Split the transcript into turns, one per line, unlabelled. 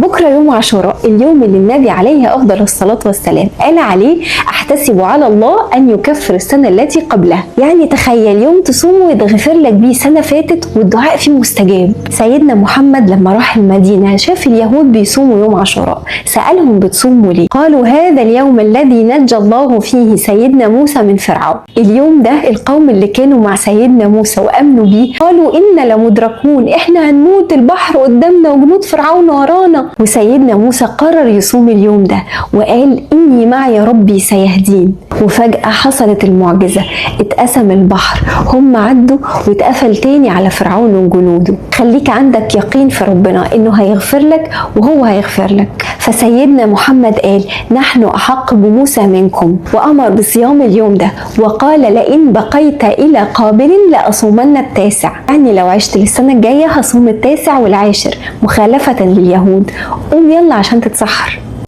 بكرة يوم عاشوراء، اليوم اللي النبي عليه أفضل الصلاة والسلام قال عليه أحتسب على الله أن يكفر السنة التي قبلها. يعني تخيل يوم تصوم ويتغفر لك بيه سنة فاتت والدعاء فيه مستجاب. سيدنا محمد لما راح المدينة شاف اليهود بيصوموا يوم عاشوراء، سألهم بتصوموا ليه؟ قالوا هذا اليوم الذي نجى الله فيه سيدنا موسى من فرعون. اليوم ده القوم اللي كانوا مع سيدنا موسى وأمنوا بيه قالوا إنا لمدركون، إحنا هنموت، البحر قدامنا وجنود فرعون ورانا. وسيدنا موسى قرر يصوم اليوم ده وقال إني معي ربي سيهدين. وفجأة حصلت المعجزة، اتقسم البحر، هم عدوا واتقفل تاني على فرعون وجنوده. خليك عندك يقين في ربنا إنه هيغفر لك وهو هيغفر لك. فسيدنا محمد قال نحن أحق بموسى منكم، وأمر بصيام اليوم ده وقال لئن بقيت إلى قابل لأصومن التاسع. يعني لو عشت للسنة الجاية هصوم التاسع والعاشر مخالفة لليهود. قوم يلا عشان تتسحر.